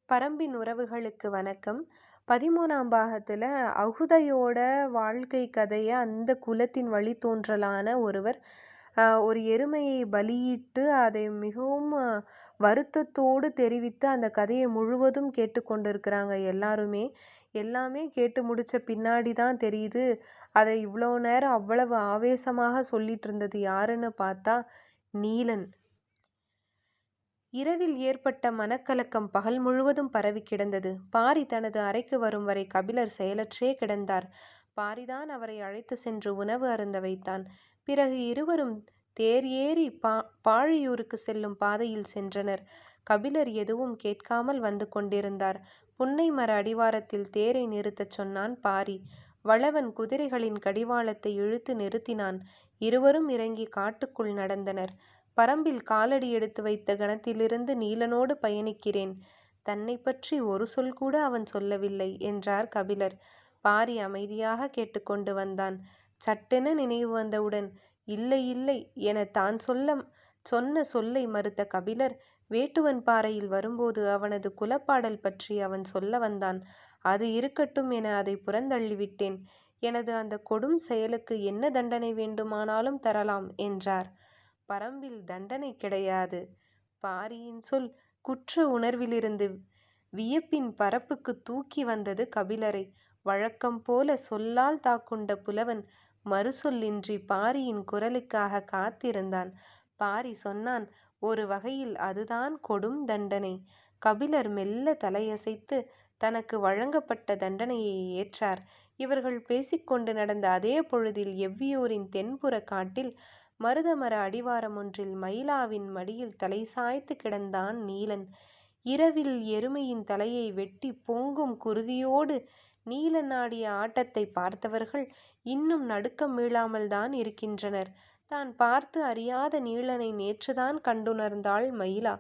பரம்பின் உறவுகளுக்கு வணக்கம். 13ஆம் பாகத்துல அகுதையோட வாழ்க்கை கதைய அந்த குலத்தின் வழித்தோன்றலான ஒருவர் ஒரு எருமையை பலியிட்டு அதை மிகவும் வருத்தத்தோடு தெரிவித்து அந்த கதையை முழுவதும் கேட்டுக்கொண்டிருக்கிறாங்க எல்லாருமே. எல்லாமே கேட்டு முடிச்ச பின்னாடி தான் தெரியுது, அதை இவ்வளோ நேரம் அவ்வளவு ஆவேசமாக சொல்லிட்டு இருந்தது யாருன்னு பார்த்தா நீலன். இரவில் ஏற்பட்ட மனக்கலக்கம் பகல் முழுவதும் பரவி கிடந்தது. பாரி தனது அறைக்கு வரும் வரை கபிலர் செயலற்றே கிடந்தார். பாரிதான் அவரை அழைத்து சென்று உணவு அருந்த வைத்தான். பிறகு இருவரும் தேர் ஏறி பாழியூருக்கு செல்லும் பாதையில் சென்றனர். கபிலர் எதுவும் கேட்காமல் வந்து கொண்டிருந்தார். புன்னை மர அடிவாரத்தில் தேரை நிறுத்தச் சொன்னான் பாரி. வளவன் குதிரைகளின் கடிவாளத்தை இழுத்து நிறுத்தினான். இருவரும் இறங்கி காட்டுக்குள் நடந்தனர். பரம்பில் காலடி எடுத்து வைத்த கணத்திலிருந்து நீலனோடு பயணிக்கிறேன். தன்னை பற்றி ஒரு சொல் கூட அவன் சொல்லவில்லை என்றார் கபிலர். பாரி அமைதியாக கேட்டுக்கொண்டு வந்தான். சட்டென நினைவு வந்தவுடன் இல்லை இல்லை என தான் சொன்ன சொல்லை மறுத்த கபிலர், வேட்டுவன் பாறையில் வரும்போது அவனது குலப்பாடல் பற்றி அவன் சொல்ல வந்தான். அது இருக்கட்டும் என அதை புறந்தள்ளிவிட்டேன். எனது அந்த கொடும் செயலுக்கு என்ன தண்டனை வேண்டுமானாலும் தரலாம் என்றார். பரம்பில் தண்டனை கிடையாது. பாரியின் சொல் குற்ற உணர்விலிருந்து வியப்பின் பரப்புக்கு தூக்கி வந்தது கபிலரை. வழக்கம் போல சொல்லால் தாக்குண்ட புலவன் மறுசொல்லின்றி பாரியின் குரலுக்காக காத்திருந்தான். பாரி சொன்னான், ஒரு வகையில் அதுதான் கொடும் தண்டனை. கபிலர் மெல்ல தலையசைத்து தனக்கு வழங்கப்பட்ட தண்டனையை ஏற்றார். இவர்கள் பேசிக்கொண்டு நடந்த அதே பொழுதில் எவ்வியூரின் தென்புற காட்டில் மருதமர அடிவாரம் ஒன்றில் மயிலாவின் மடியில் தலை சாய்த்து கிடந்தான் நீலன். இரவில் எருமையின் தலையை வெட்டி பொங்கும் குருதியோடு நீலன் ஆடிய ஆட்டத்தை பார்த்தவர்கள் இன்னும் நடுக்கம் மீளாமல் தான் இருக்கின்றனர். தான் பார்த்து அறியாத நீலனை நேற்றுதான் கண்டுணர்ந்தாள் மயிலா.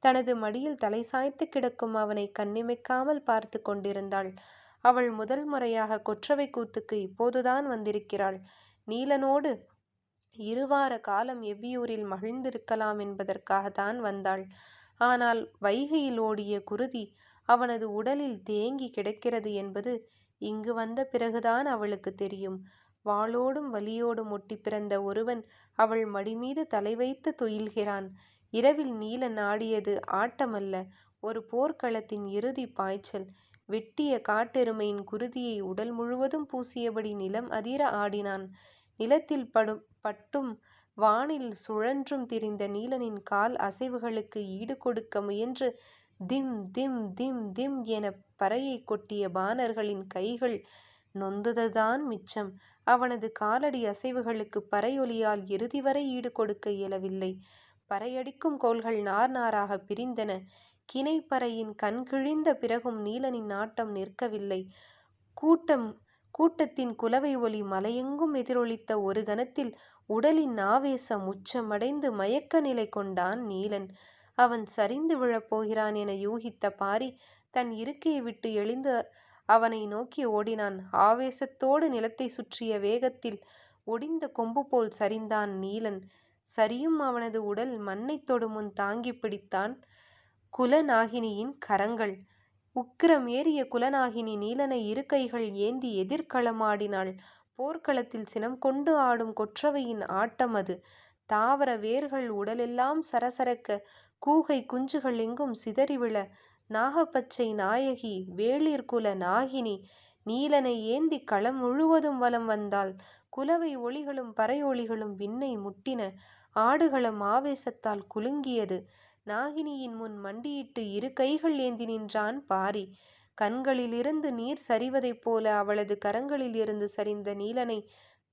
தனது மடியில் தலை சாய்த்து கிடக்கும் அவனை கண்ணிமைக்காமல் பார்த்து கொண்டிருந்தாள். அவள் முதல் முறையாக கொற்றவை கூத்துக்கு இப்போதுதான் வந்திருக்கிறாள். நீலனோடு இருவார காலம் எவ்வியூரில் மகிழ்ந்திருக்கலாம் என்பதற்காகத்தான் வந்தாள். ஆனால் வைகையில் ஓடிய குருதி அவனது உடலில் தேங்கி கிடக்கிறது என்பது இங்கு வந்த பிறகுதான் அவளுக்கு தெரியும். வாளோடும் வலியோடும் ஒட்டி பிறந்த ஒருவன் அவள் மடிமீது தலை வைத்து துயில்கிறான். இரவில் நீலன் ஆடியது ஆட்டமல்ல, ஒரு போர்க்களத்தின் இறுதி பாய்ச்சல். வெட்டிய காட்டெருமையின் குருதியை உடல் முழுவதும் பூசியபடி நிலம் அதிர ஆடினான். நிலத்தில் பட்டும் வானில் சுழன்றும் திரிந்த நீலனின் கால் அசைவுகளுக்கு ஈடு கொடுக்க முயன்று திம் திம் திம் திம் என பறையை கொட்டிய பாணர்களின் கைகள் நொந்ததுதான் மிச்சம். அவனது காலடி அசைவுகளுக்கு பறையொலியால் இறுதி வரை ஈடு கொடுக்க இயலவில்லை. பறையடிக்கும் கோல்கள் நார் நாராக பிரிந்தன. கிணைப்பறையின் கண் கிழிந்த பிறகும் நீலனின் ஆட்டம் நிற்கவில்லை. கூட்டத்தின் குலவை ஒலி மலையெங்கும் எதிரொலித்த ஒரு கணத்தில் உடலின் ஆவேசம் உச்சமடைந்து மயக்க நிலை கொண்டான் நீலன். அவன் சரிந்து விழப்போகிறான் என யூகித்த பாரி தன் இருக்கையை விட்டு எழுந்து அவனை நோக்கி ஓடினான். ஆவேசத்தோடு நிலத்தை சுற்றிய வேகத்தில் ஒடிந்த கொம்பு போல் சரிந்தான் நீலன். சரியும் அவனது உடல் மண்ணை தொடுமுன் தாங்கி பிடித்தான் குலநாகினியின் கரங்கள். உக்கிரம் ஏறிய குலநாகினி நீலனை இரு கைகள் ஏந்தி எதிர்களமாடினாள். போர்க்களத்தில் சினம் கொண்டு ஆடும் கொற்றவையின் ஆட்டம் அது. தாவர வேர்கள் உடலெல்லாம் சரசரக்க, கூகை குஞ்சுகள் எங்கும் சிதறிவிழ, நாகப்பச்சை நாயகி வேளிர்குல நாகினி நீலனை ஏந்தி களம் முழுவதும் வலம் வந்தாள். குலவை ஒளிகளும் பறை ஒளிகளும் விண்ணை முட்டின. ஆடுகளம் ஆவேசத்தால் குலுங்கியது. நாகினியின் முன் மண்டியிட்டு இரு கைகள் ஏந்தி நின்றான் பாரி. கண்களிலிருந்து நீர் சரிவதைப் போல அவளது கரங்களில் இருந்து சரிந்த நீலனை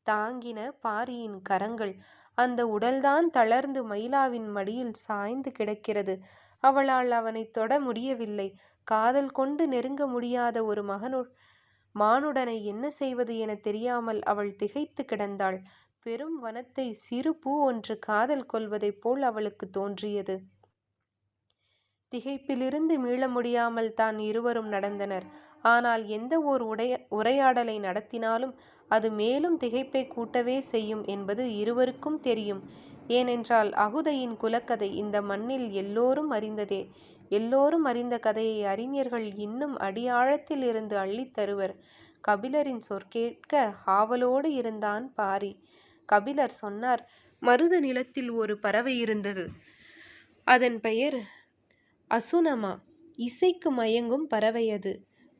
தாங்கின பாரியின் கரங்கள். அந்த உடல்தான் தளர்ந்து மயிலாவின் மடியில் சாய்ந்து கிடக்கிறது. அவளால் அவனை தொட முடியவில்லை. காதல் கொண்டு நெருங்க முடியாத ஒரு மானுடனை என்ன செய்வது என தெரியாமல் அவள் திகைத்து கிடந்தாள். பெரும் வனத்தை சிறு பூ ஒன்று காதல் கொள்வதைப் போல் அவளுக்கு தோன்றியது. திகைப்பிலிருந்து மீள முடியாமல் தான் இருவரும் நடந்தனர். ஆனால் எந்த ஓர் உரையாடலை நடத்தினாலும் அது மேலும் திகைப்பை கூட்டவே செய்யும் என்பது இருவருக்கும் தெரியும். ஏனென்றால் அகுதையின் குலக்கதை இந்த மண்ணில் எல்லோரும் அறிந்ததே. எல்லோரும் அறிந்த கதையை அறிஞர்கள் இன்னும் அடியாழத்தில் இருந்து அள்ளித் தருவர். கபிலரின் சொற்கேட்க ஆவலோடு இருந்தான் பாரி. கபிலர் சொன்னார், மருத நிலத்தில் ஒரு பறவை இருந்தது. அதன் பெயர் அசுனமா. இசைக்கு மயங்கும் பறவை அது.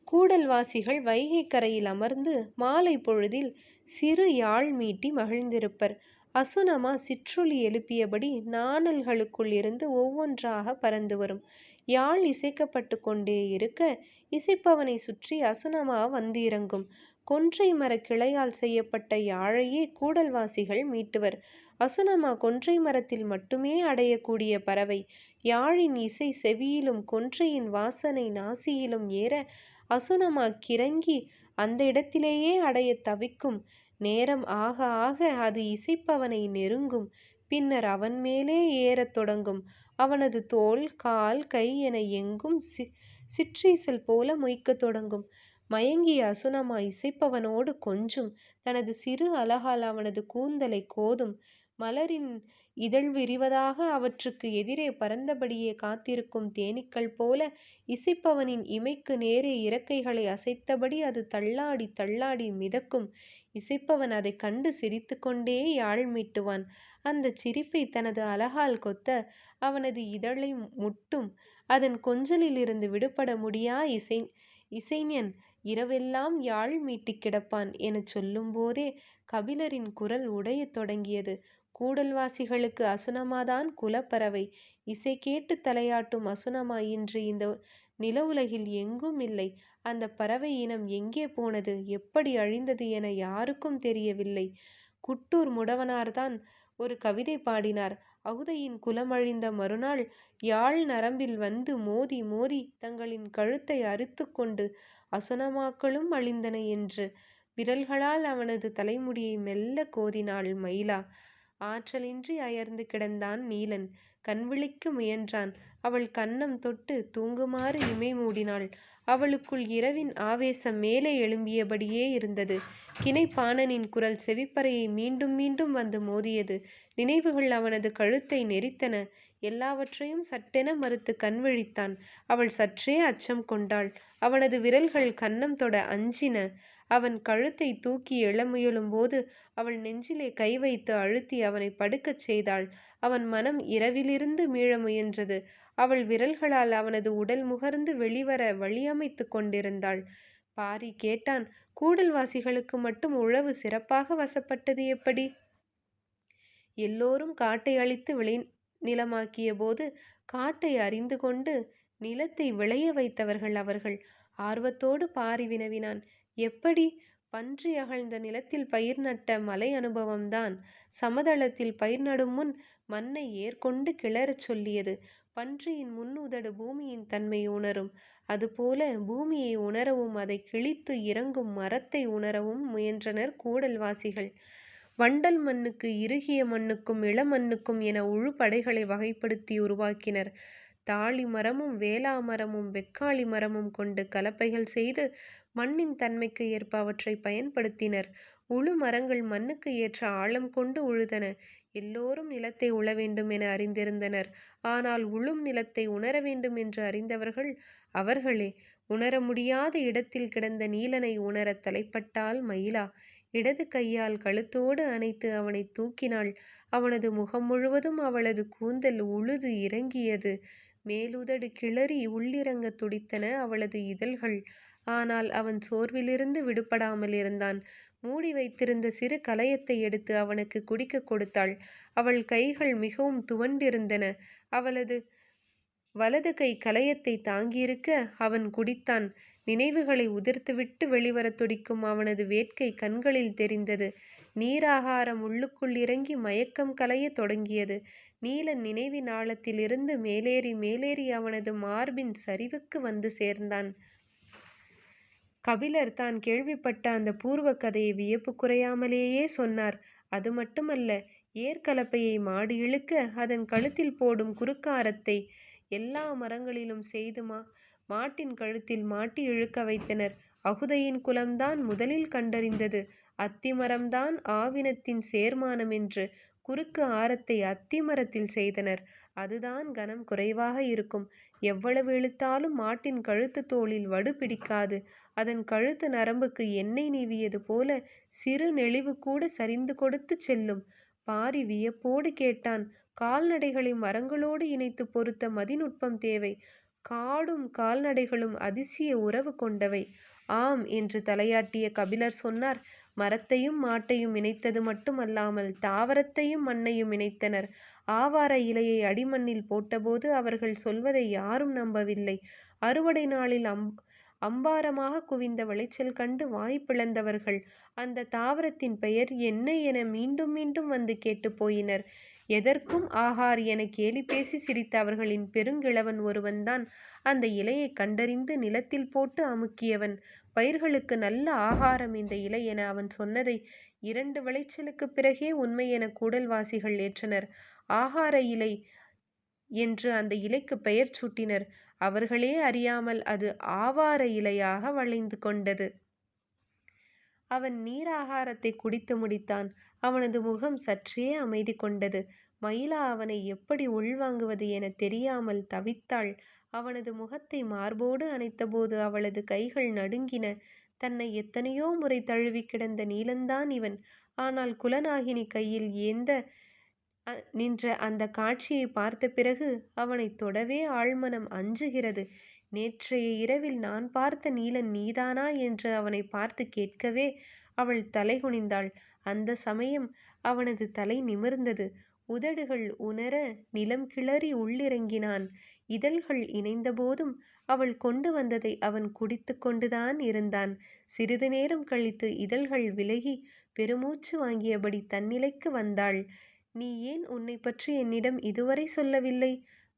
கூடல்வாசிகள் வைகை கரையில் அமர்ந்து மாலை பொழுதில் சிறு யாழ் மீட்டி மகிழ்ந்திருப்பர். அசுனமா சிற்றொலி எழுப்பியபடி நாணல்களுக்குள் இருந்து ஒவ்வொன்றாக பறந்து வரும். யாழ் இசைக்கப்பட்டு கொண்டே இருக்க இசைப்பவனை சுற்றி அசுனமா வந்து இறங்கும். கொன்றை மர கிளையால் செய்யப்பட்ட யாழையே கூடல்வாசிகள் மீட்டுவர். அசுனமா கொன்றை மரத்தில் மட்டுமே அடையக்கூடிய பறவை. யாழின் இசை செவியிலும் கொன்றையின் வாசனை நாசியிலும் ஏற அசுனமா கிறங்கி அந்த இடத்திலேயே அடைய தவிக்கும். நேரம் ஆக ஆக அது இசைப்பவனை நெருங்கும். பின்னர் அவன் மேலே ஏறத் தொடங்கும். அவனது தோள், கால், கை என எங்கும் சிற்றீசல் போல மொய்க்கத் தொடங்கும். மயங்கிய அசுனமா இசைப்பவனோடு கொஞ்சும். தனது சிறு அலகால் அவனது கூந்தலை கோதும். மலரின் இதழ் விரிவதாக அவற்றுக்கு எதிரே பறந்தபடியே காத்திருக்கும் தேனீக்கள் போல இசைப்பவனின் இமைக்கு நேரே இறக்கைகளை அசைத்தபடி அது தள்ளாடி தள்ளாடி மிதக்கும். இசைப்பவன் அதை கண்டு சிரித்து கொண்டே யாழ் மீட்டுவான். அந்த சிரிப்பை தனது அலகால் கொத்த அவனது இதழை முட்டும். அதன் கொஞ்சலிலிருந்து விடுபட முடியா இசைஞன் இரவெல்லாம் யாழ் மீட்டி கிடப்பான் எனச் சொல்லும் போதே கபிலரின் குரல் உடையத் தொடங்கியது. கூடல்வாசிகளுக்கு அசுனமாதான் குலப்பறவை. இசை கேட்டு தலையாட்டும் அசுனமா இன்று இந்த நில உலகில் எங்கும் இல்லை. அந்த பறவை இனம் எங்கே போனது, எப்படி அழிந்தது என யாருக்கும் தெரியவில்லை. குட்டூர் முடவனார்தான் ஒரு கவிதை பாடினார். அகுதையின் குலமழிந்த மறுநாள் யாழ் நரம்பில் வந்து மோதி மோதி தங்களின் கழுத்தை அறுத்து கொண்டு அசுனமாக்களும் அழிந்தன என்று. விரல்களால் அவனது தலைமுடியை மெல்ல கோதினாள் மயிலா. ஆற்றலின்றி அயர்ந்து கிடந்தான் நீலன். கண்விழிக்க முயன்றான். அவள் கன்னம் தொட்டு தூங்குமாறு இமை மூடினாள். அவளுக்குள் இரவின் ஆவேசம் மேலே எழும்பியபடியே இருந்தது. கிணைப்பாணனின் குரல் செவிப்பறையை மீண்டும் மீண்டும் வந்து மோதியது. நினைவுகள் அவனது கழுத்தை நெரித்தன. எல்லாவற்றையும் சட்டென மறுத்து கண் விழித்தான். அவள் சற்றே அச்சம் கொண்டாள். அவனது விரல்கள் கன்னம் தொட அஞ்சின. அவன் கழுத்தை தூக்கி எழ முயலும்போது அவள் நெஞ்சிலே கை வைத்து அழுத்தி அவனை படுக்கச் செய்தாள். அவன் மனம் இரவிலிருந்து மீள முயன்றது. அவள் விரல்களால் அவனது உடல் முகர்ந்து வெளிவர வழியமைத்து கொண்டிருந்தாள். பாரி கேட்டான், கூடல்வாசிகளுக்கு மட்டும் உழவு சிறப்பாக வசப்பட்டது எப்படி? எல்லோரும் காட்டை அழித்து நிலமாக்கிய போது காட்டை அறிந்து கொண்டு நிலத்தை விளைய வைத்தவர்கள் அவர்கள். ஆர்வத்தோடு பாரி வினவினான், எப்படி? பன்றி அகழ்ந்த நிலத்தில் பயிர் நட்ட மலை அனுபவம்தான். சமதளத்தில் பயிர் நடும் முன் மண்ணை ஏற்கொண்டு கிளறச் சொல்லியது. பன்றியின் முன்னுதடு பூமியின் தன்மை உணரும். அதுபோல பூமியை உணரவும் அதை கிழித்து இறங்கும் மரத்தை உணரவும் முயன்றனர் கூடல்வாசிகள். வண்டல் மண்ணுக்கு, இறுகிய மண்ணுக்கும், இளமண்ணுக்கும் என உழுபடைகளை வகைப்படுத்தி உருவாக்கினர். தாழி மரமும் வேளா மரமும் வெக்காளி மரமும் கொண்டு கலப்பைகள் செய்து மண்ணின் தன்மைக்கு ஏற்ப அவற்றை பயன்படுத்தினர். உழு மரங்கள் மண்ணுக்கு ஏற்ற ஆழம் கொண்டு உழுதன. எல்லோரும் நிலத்தை உழ வேண்டும் என அறிந்திருந்தனர். ஆனால் உழும் நிலத்தை உணர வேண்டும் என்று அறிந்தவர்கள் அவர்களே. உணர முடியாத இடத்தில் கிடந்த நீலனை உணர தலைப்பட்டாள் மயிலா. இடது கையால் கழுத்தோடு அணைத்து அவனை தூக்கினாள். அவனது முகம் முழுவதும் அவளது கூந்தல் உழுது இறங்கியது. மேலுதடு கிளறி உள்ளிறங்க துடித்தன அவளது இதழ்கள். ஆனால் அவன் சோர்விலிருந்து விடுபடாமல் இருந்தான். மூடி வைத்திருந்த சிறு கலயத்தை எடுத்து அவனுக்கு குடிக்க கொடுத்தாள். அவள் கைகள் மிகவும் துவண்டிருந்தன. அவளது வலது கை கலயத்தை தாங்கியிருக்க அவன் குடித்தான். நினைவுகளை உதிர்த்துவிட்டு வெளிவர துடிக்கும் அவனது வேட்கை கண்களில் தெரிந்தது. நீராகாரம் உள்ளுக்குள் இறங்கி மயக்கம் கலைய தொடங்கியது. நீலன் நினைவின் ஆழத்திலிருந்து மேலேறி மேலேறி அவனது மார்பின் சரிவுக்கு வந்து சேர்ந்தான். கபிலர் தான் கேள்விப்பட்ட அந்த பூர்வ கதையை வியப்பு குறையாமலேயே சொன்னார். அது மட்டுமல்ல, ஏற்கலப்பையை மாடு இழுக்க அதன் கழுத்தில் போடும் குறுக்காரத்தை எல்லா மரங்களிலும் செய்து மாட்டின் கழுத்தில் மாட்டி இழுக்க வைத்தனர். அகுதையின் குலம்தான் முதலில் கண்டறிந்தது அத்திமரம்தான் ஆவினத்தின் சேர்மானம் என்று குறுக்கு ஆரத்தை அத்திமரத்தில் செய்தனர். அதுதான் கனம் குறைவாக இருக்கும். எவ்வளவு இழுத்தாலும் மாட்டின் கழுத்து தோளில் வடு பிடிக்காது. அதன் கழுத்து நரம்புக்கு எண்ணெய் நீவியது போல சிறு நெளிவு கூட சரிந்து கொடுத்து செல்லும். பாரி வியப்போடு கேட்டான். கால்நடைகளை மரங்களோடு இணைத்து பொருத்த மதிநுட்பம் தேவை. காடும் கால்நடைகளும் அதிசய உறவு கொண்டவை. ஆம் என்று தலையாட்டிய கபிலர் சொன்னார். மரத்தையும் மாட்டையும் இணைத்தது மட்டுமல்லாமல் தாவரத்தையும் மண்ணையும் இணைத்தனர். ஆவார இலையை அடிமண்ணில் போட்டபோது அவர்கள் சொல்வதை யாரும் நம்பவில்லை. அறுவடை நாளில் அம்பாரமாக குவிந்த விளைச்சல் கண்டு வாய் பிளந்தவர்கள் அந்த தாவரத்தின் பெயர் என்ன என மீண்டும் மீண்டும் வந்து கேட்டு போயினர். எதற்கும் ஆகார் என கேலி பேசி சிரித்த அவர்களின் பெருங்கிழவன் ஒருவன்தான் அந்த இலையை கண்டறிந்து நிலத்தில் போட்டு அமுக்கியவன். பயிர்களுக்கு நல்ல ஆகாரம் இந்த இலை என அவன் சொன்னதை 2 விளைச்சலுக்கு பிறகே உண்மை என கூடல்வாசிகள் ஏற்றனர். ஆகார இலை என்று அந்த இலைக்கு பெயர் சூட்டினர். அவர்களே அறியாமல் அது ஆவார இலையாக வளைந்து கொண்டது. அவன் நீராகாரத்தை குடித்து முடித்தான். அவனது முகம் சற்றே அமைதி கொண்டது. மயிலா அவனை எப்படி உள்வாங்குவது என தெரியாமல் தவித்தாள். அவனது முகத்தை மார்போடு அணைத்தபோது அவளது கைகள் நடுங்கின. தன்னை எத்தனையோ முறை தழுவி கிடந்த நீலன்தான் இவன். ஆனால் குலநாகினி கையில் ஏந்த நின்ற அந்த காட்சியை பார்த்த பிறகு அவனை தொடவே ஆழ்மனம் அஞ்சுகிறது. நேற்றைய இரவில் நான் பார்த்த நீலன் நீதானா என்று அவனை பார்த்து கேட்கவே அவள் தலை குனிந்தாள். அந்த சமயம் அவனது தலை நிமிர்ந்தது. உதடுகள் உணர நிலம் கிளறி உள்ளிறங்கினான். இதழ்கள் இணைந்தபோதும் அவள் கொண்டு வந்ததை அவன் குடித்து கொண்டுதான் இருந்தான். சிறிது நேரம் கழித்து இதழ்கள் விலகி பெருமூச்சு வாங்கியபடி தன்னிலைக்கு வந்தாள். நீ ஏன் உன்னை பற்றி என்னிடம் இதுவரை சொல்லவில்லை?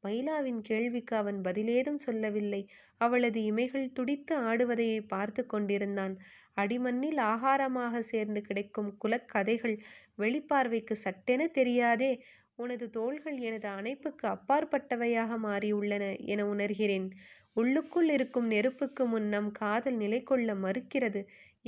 மயிலாவின் கேள்விக்கு அவன் பதிலேதும் சொல்லவில்லை. அவளது இமைகள் துடித்து ஆடுவதையை பார்த்து கொண்டிருந்தான். அடிமண்ணில் ஆகாரமாக சேர்ந்து கிடைக்கும் குலக்கதைகள் வெளிப்பார்வைக்கு சட்டென தெரியாதே. உனது தோள்கள் எனது அணைப்புக்கு அப்பாற்பட்டவையாக மாறியுள்ளன என உணர்கிறேன். உள்ளுக்குள் இருக்கும் நெருப்புக்கு முன் நம் காதல் நிலை கொள்ள மறுக்கிறது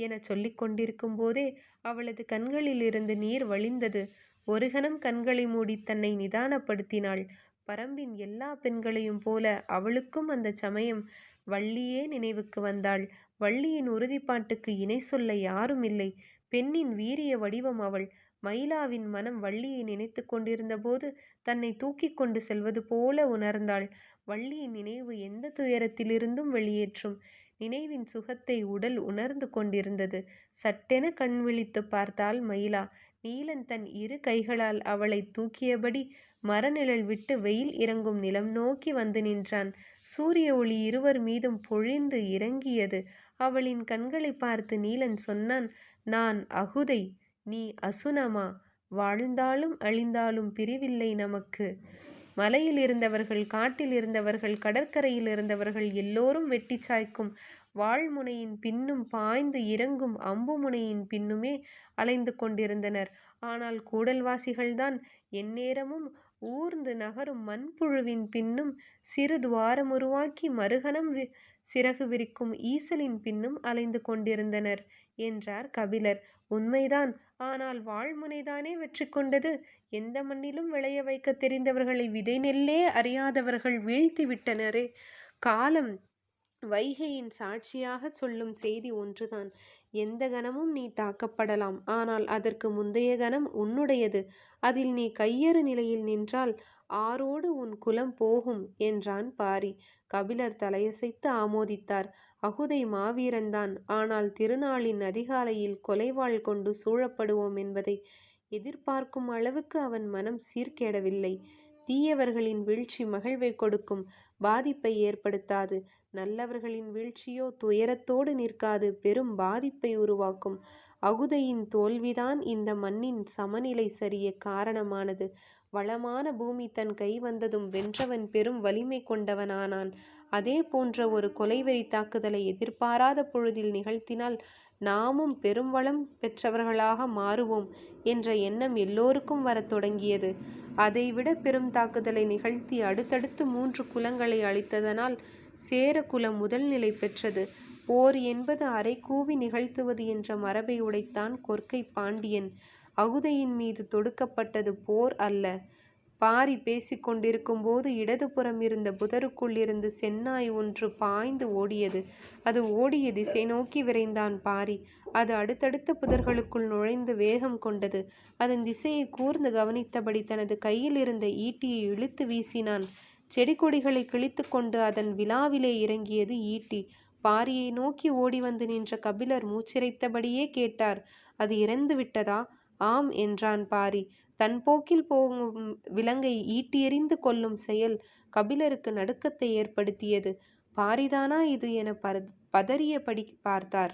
என சொல்லிக் கொண்டிருக்கும் போதே அவளது கண்களில் இருந்து நீர் வழிந்தது. ஒரு கணம் கண்களை மூடி தன்னை நிதானப்படுத்தினாள். பரம்பின் எல்லா பெண்களையும் போல அவளுக்கும் அந்த சமயம் வள்ளியே நினைவுக்கு வந்தாள். வள்ளியின் உறுதிப்பாட்டுக்கு இணை சொல்ல யாரும் இல்லை. பெண்ணின் வீரிய வடிவம் அவள். மயிலாவின் மனம் வள்ளியை நினைத்து கொண்டிருந்த போது தன்னை தூக்கி கொண்டு செல்வது போல உணர்ந்தாள். வள்ளியின் நினைவு எந்த துயரத்திலிருந்தும் வெளியேற்றும் நினைவின் சுகத்தை உடல் உணர்ந்து கொண்டிருந்தது. சட்டென கண் விழித்து பார்த்தாள் மயிலா. நீலன் தன் இரு கைகளால் அவளை தூக்கியபடி மரநிழல் விட்டு வெயில் இறங்கும் நிலம் நோக்கி வந்து நின்றான். சூரிய ஒளி இருவர் மீதும் பொழிந்து இறங்கியது. அவளின் கண்களை பார்த்து நீலன் சொன்னான், நான் அகுதை, நீ அசுனமா. வாழ்ந்தாலும் அழிந்தாலும் பிரிவில்லை நமக்கு. மலையில் இருந்தவர்கள், காட்டில் இருந்தவர்கள், கடற்கரையில் இருந்தவர்கள் எல்லோரும் வெட்டி சாய்க்கும் வாழ்முனையின் பின்னும் பாய்ந்து இறங்கும் அம்புமுனையின் பின்னுமே அலைந்து கொண்டிருந்தனர். ஆனால் கூடல்வாசிகள்தான் எந்நேரமும் ஊர்ந்து நகரும் மண்புழுவின் பின்னும் சிறு துவாரம் உருவாக்கி மறுகணம் சிறகு விரிக்கும் ஈசலின் பின்னும் அலைந்து கொண்டிருந்தனர் என்றார் கபிலர். உண்மைதான். ஆனால் வாழ்முனைதானே வெற்றி கொண்டது. எந்த மண்ணிலும் விளைய வைக்க தெரிந்தவர்களை விதை நெல்லே அறியாதவர்கள் வீழ்த்தி விட்டனரே. காலம் வைகையின் சாட்சியாக சொல்லும் செய்தி ஒன்றுதான். எந்த கணமும் நீ தாக்கப்படலாம். ஆனால் அதற்கு முந்தைய கணம் உன்னுடையது. அதில் நீ கையறு நிலையில் நின்றால் ஆரோடு உன் குலம் போகும் என்றான் பாரி. கபிலர் தலையசைத்து ஆமோதித்தார். அகுதை மாவீரன்தான். ஆனால் திருநாளின் அதிகாலையில் கொலைவாள் கொண்டு சூழப்படுவோம் என்பதை எதிர்பார்க்கும் அளவுக்கு அவன் மனம் சீர்கேடவில்லை. தீயவர்களின் வீழ்ச்சி மகிழ்வை கொடுக்கும், பாதிப்பை ஏற்படுத்தாது. நல்லவர்களின் வீழ்ச்சியோ துயரத்தோடு நிற்காது, பெரும் பாதிப்பை உருவாக்கும். அகுதையின் தோல்விதான் இந்த மண்ணின் சமநிலை சரிய காரணமானது. வளமான பூமி தன் கை வந்ததும் வென்றவன் பெரும் வலிமை கொண்டவனானான். அதே போன்ற ஒரு கொலைவெறி தாக்குதலை எதிர்பாராத பொழுதில் நிகழ்த்தினால் நாமும் பெரும் வளம் பெற்றவர்களாக மாறுவோம் என்ற எண்ணம் எல்லோருக்கும் வரத் தொடங்கியது. அதைவிட பெரும் தாக்குதலை நிகழ்த்தி அடுத்தடுத்து 3 குலங்களை அழித்ததனால் சேர குலம் முதல் நிலை பெற்றது. போர் என்பது அரை கூவி நிகழ்த்துவது என்ற மரபை உடைத்தான் கொற்கை பாண்டியன். அகுதையின் மீது தொடுக்கப்பட்டது போர் அல்ல, பாரி பேசிக் கொண்டிருக்கும்போது இடதுபுறம் இருந்த புதருக்குள் இருந்து செந்நாய் ஒன்று பாய்ந்து ஓடியது. அது ஓடிய திசை நோக்கி விரைந்தான் பாரி. அது அடுத்தடுத்த புதர்களுக்குள் நுழைந்து வேகம் கொண்டது. அதன் திசையை கூர்ந்து கவனித்தபடி தனது கையில் இருந்த ஈட்டியை இழுத்து வீசினான். செடி கொடிகளை கிழித்து கொண்டு அதன் விலாவிலே இறங்கியது ஈட்டி. பாரியை நோக்கி ஓடி வந்து நின்ற கபிலர் மூச்சிரைத்தபடியே கேட்டார், அது இறந்து விட்டதா? ஆம் என்றான் பாரி. தன் போக்கில் போகும் விலங்கை ஈட்டியெறிந்து கொல்லும் செயல் கபிலருக்கு நடுக்கத்தை ஏற்படுத்தியது. பாரிதானா இது என பதறியபடி பார்த்தார்.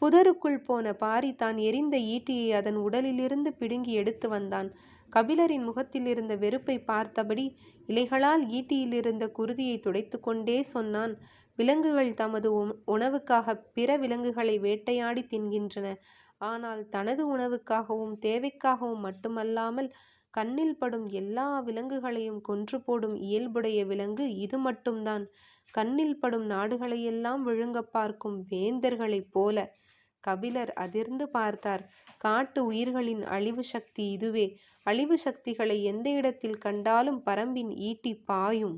புதருக்குள் போன பாரி தான் எரிந்த ஈட்டியை அதன் உடலிலிருந்து பிடுங்கி எடுத்து வந்தான். கபிலரின் முகத்தில் இருந்த வெறுப்பை பார்த்தபடி இலைகளால் ஈட்டியிலிருந்த குருதியை துடைத்து கொண்டே சொன்னான், விலங்குகள் தமது உணவுக்காக பிற விலங்குகளை வேட்டையாடி தின்கின்றன. ஆனால் தனது உணவுக்காகவும் தேவைக்காகவும் மட்டுமல்லாமல் கண்ணில் படும் எல்லா விலங்குகளையும் கொன்று போடும் இயல்புடைய விலங்கு இது மட்டும்தான். கண்ணில் படும் நாடுகளையெல்லாம் விழுங்க பார்க்கும் வேந்தர்களைப் போல. கபிலர் அதிர்ந்து பார்த்தார். காட்டு உயிர்களின் அழிவு சக்தி இதுவே. அழிவு சக்திகளை எந்த இடத்தில் கண்டாலும் பரம்பின் ஈட்டி பாயும்.